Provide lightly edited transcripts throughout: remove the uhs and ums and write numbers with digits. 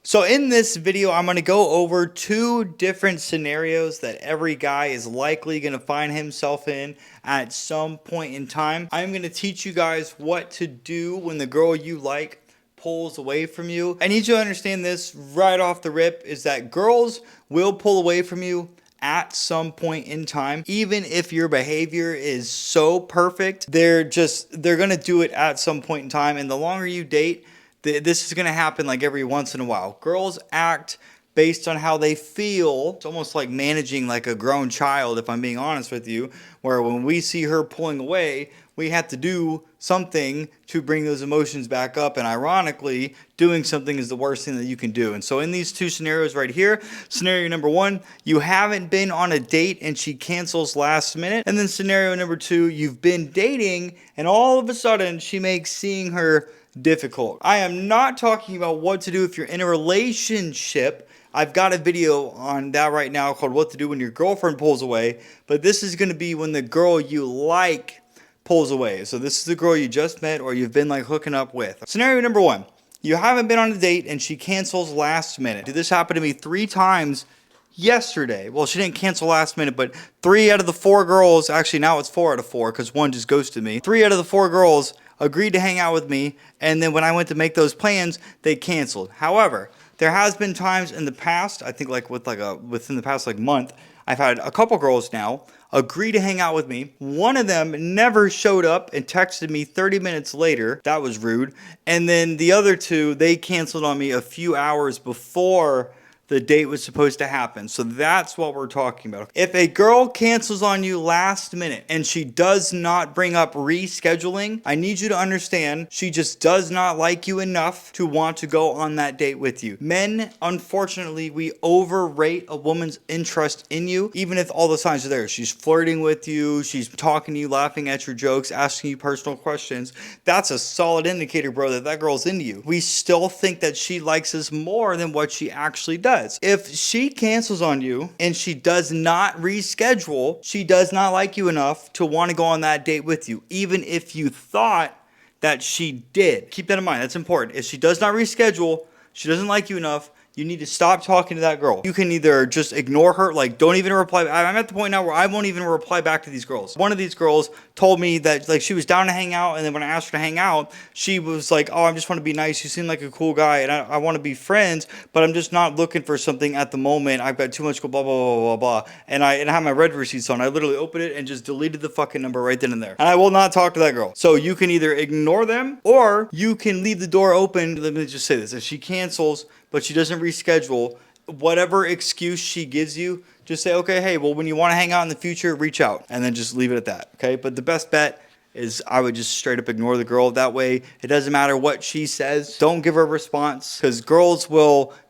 So in this video, I'm going to go over two different scenarios that every guy is likely going to find himself in at some point in time. I'm going to teach you guys what to do when the girl you like pulls away from you. I need you to understand this right off the rip is that girls will pull away from you at some point in time. Even if your behavior is so perfect, they're going to do it at some point in time. And the longer you date, this is going to happen like every once in a while. Girls act based on how they feel. It's almost like managing like a grown child, if I'm being honest with you, where when we see her pulling away, we have to do something to bring those emotions back up. And ironically, doing something is the worst thing that you can do. And so in these two scenarios right here, scenario number one, you haven't been on a date and she cancels last minute. And then scenario number two, you've been dating and all of a sudden she makes seeing her difficult. I am not talking about what to do if you're in a relationship. I've got a video on that right now called What to Do When Your Girlfriend Pulls Away, but this is going to be when the girl you like pulls away. So this is the girl you just met or you've been like hooking up with. Scenario number one, you haven't been on a date and she cancels last minute. This happened to me 3 times yesterday. Well, she didn't cancel last minute, but 3 out of the 4 girls, actually now it's 4 out of 4 because one just ghosted me. 3 out of the 4 girls agreed to hang out with me, and then when I went to make those plans, they canceled. However, there has been times in the past, I think like within the past like month, I've had a couple girls now agree to hang out with me. One of them never showed up and texted me 30 minutes later. That was rude. And then the other 2, they canceled on me a few hours before the date was supposed to happen. So that's what we're talking about. If a girl cancels on you last minute and she does not bring up rescheduling, I need you to understand she just does not like you enough to want to go on that date with you. Men, unfortunately, we overrate a woman's interest in you, even if all the signs are there. She's flirting with you, she's talking to you, laughing at your jokes, asking you personal questions. That's a solid indicator, bro, that that girl's into you. We still think that she likes us more than what she actually does. If she cancels on you and she does not reschedule, she does not like you enough to want to go on that date with you, even if you thought that she did. Keep that in mind. That's important. If she does not reschedule, she doesn't like you enough, you need to stop talking to that girl. You can either just ignore her, like don't even reply. I'm at the point now where I won't even reply back to these girls. One of these girls told me that like she was down to hang out, and then when I asked her to hang out, she was like, oh, I just want to be nice. You seem like a cool guy, and I want to be friends, but I'm just not looking for something at the moment. I've got too much blah, blah, blah, blah, blah. And I have my red receipts on. I literally opened it and just deleted the fucking number right then and there. And I will not talk to that girl. So you can either ignore them or you can leave the door open. Let me just say this. If she cancels, but she doesn't reschedule, whatever excuse she gives you, just say, okay, hey, well, when you want to hang out in the future, reach out, and then just leave it at that, okay? But the best bet is I would just straight up ignore the girl. That way, it doesn't matter what she says. Don't give her a response, because girls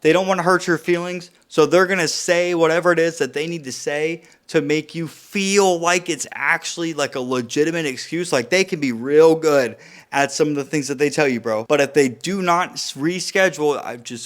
they don't want to hurt your feelings, so they're going to say whatever it is that they need to say to make you feel like it's actually like a legitimate excuse. Like they can be real good at some of the things that they tell you, bro. But if they do not reschedule,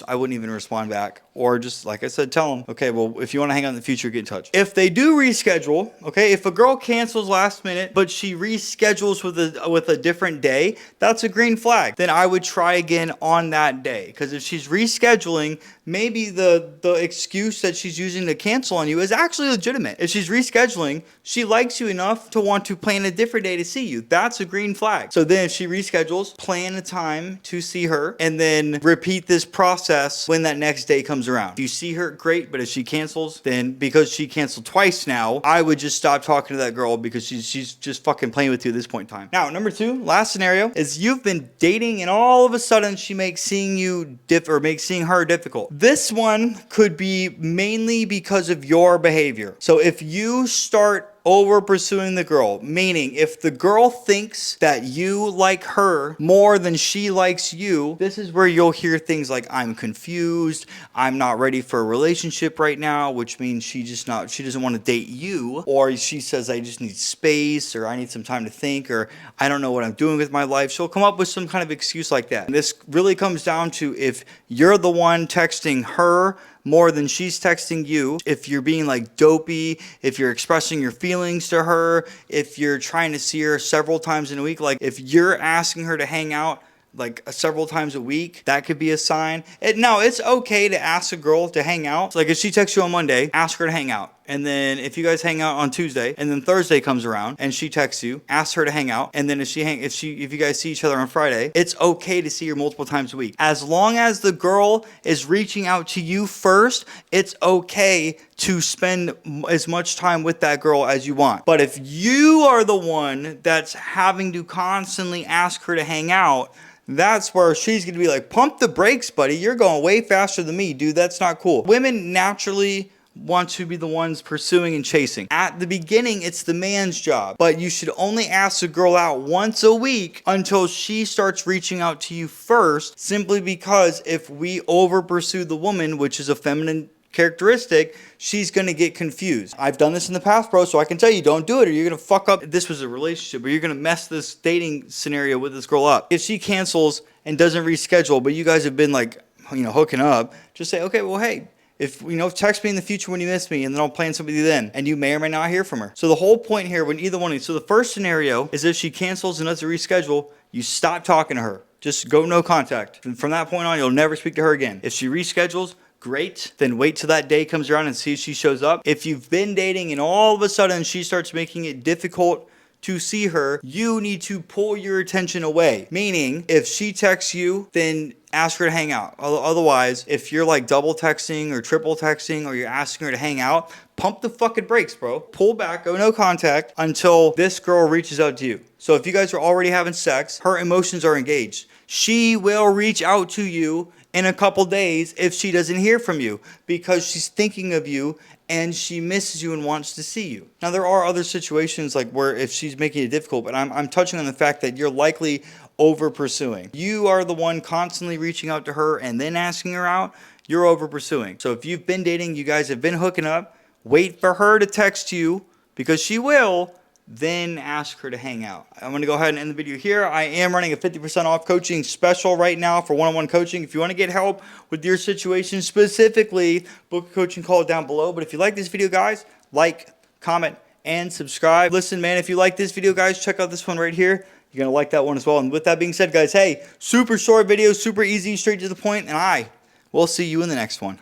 I wouldn't even respond back. Or just, like I said, tell them, okay, well, if you want to hang out in the future, get in touch. If they do reschedule, okay, if a girl cancels last minute, but she reschedules with a different day, that's a green flag. Then I would try again on that day. Because if she's rescheduling, maybe the excuse that she's using to cancel on you is actually legitimate. If she's rescheduling, she likes you enough to want to plan a different day to see you. That's a green flag. So then if she reschedules, plan a time to see her, and then repeat this process when that next day comes around. If you see her, great, but if she cancels, then because she canceled twice now, I would just stop talking to that girl because she's just fucking playing with you at this point in time. Now, number 2, last scenario, is you've been dating and all of a sudden she makes seeing her difficult. This one could be mainly because of your behavior. So if you start over pursuing the girl, meaning if the girl thinks that you like her more than she likes you, this is where you'll hear things like, I'm confused, I'm not ready for a relationship right now, which means she doesn't want to date you, or she says, I just need space, or I need some time to think, or I don't know what I'm doing with my life. She'll come up with some kind of excuse like that. And this really comes down to if you're the one texting her more than she's texting you, if you're being like dopey, if you're expressing your feelings to her, if you're trying to see her several times in a week, like if you're asking her to hang out like several times a week, that could be a sign. Now, it's okay to ask a girl to hang out. So, like if she texts you on Monday, ask her to hang out. And then if you guys hang out on Tuesday, and then Thursday comes around and she texts you, ask her to hang out. And then if you guys see each other on Friday, it's okay to see her multiple times a week. As long as the girl is reaching out to you first, it's okay to spend as much time with that girl as you want. But if you are the one that's having to constantly ask her to hang out, that's where she's going to be like, pump the brakes, buddy. You're going way faster than me, dude. That's not cool. Women naturally want to be the ones pursuing and chasing. At the beginning, it's the man's job, but you should only ask a girl out once a week until she starts reaching out to you first, simply because if we over pursue the woman, which is a feminine characteristic, she's gonna get confused. I've done this in the past, bro, so I can tell you, don't do it or you're gonna fuck up. This was a relationship, or you're gonna mess this dating scenario with this girl up. If she cancels and doesn't reschedule, but you guys have been like, hooking up, just say, okay, well, hey, if text me in the future when you miss me, and then I'll plan somebody then, and you may or may not hear from her. So the whole point here, when either one of you, so the first scenario is if she cancels and doesn't reschedule, you stop talking to her. Just go no contact. And from that point on, you'll never speak to her again. If she reschedules, great. Then wait till that day comes around and see if she shows up. If you've been dating and all of a sudden she starts making it difficult to see her, you need to pull your attention away. Meaning, if she texts you, then ask her to hang out. Otherwise, if you're like double texting or triple texting, or you're asking her to hang out, pump the fucking brakes, bro. Pull back, go no contact until this girl reaches out to you. So if you guys are already having sex, her emotions are engaged. She will reach out to you in a couple days if she doesn't hear from you, because she's thinking of you and she misses you and wants to see you. Now, there are other situations like where if she's making it difficult, but I'm touching on the fact that you're likely over pursuing. You are the one constantly reaching out to her and then asking her out. You're over pursuing. So if you've been dating, you guys have been hooking up, wait for her to text you, because she will, then ask her to hang out. I'm going to go ahead and end the video here. I am running a 50% off coaching special right now for one-on-one coaching. If you want to get help with your situation specifically, book a coaching call down below. But if you like this video, guys, like, comment, and subscribe. Listen, man, if you like this video, guys, check out this one right here. You're going to like that one as well. And with that being said, guys, hey, super short video, super easy, straight to the point, and I will see you in the next one.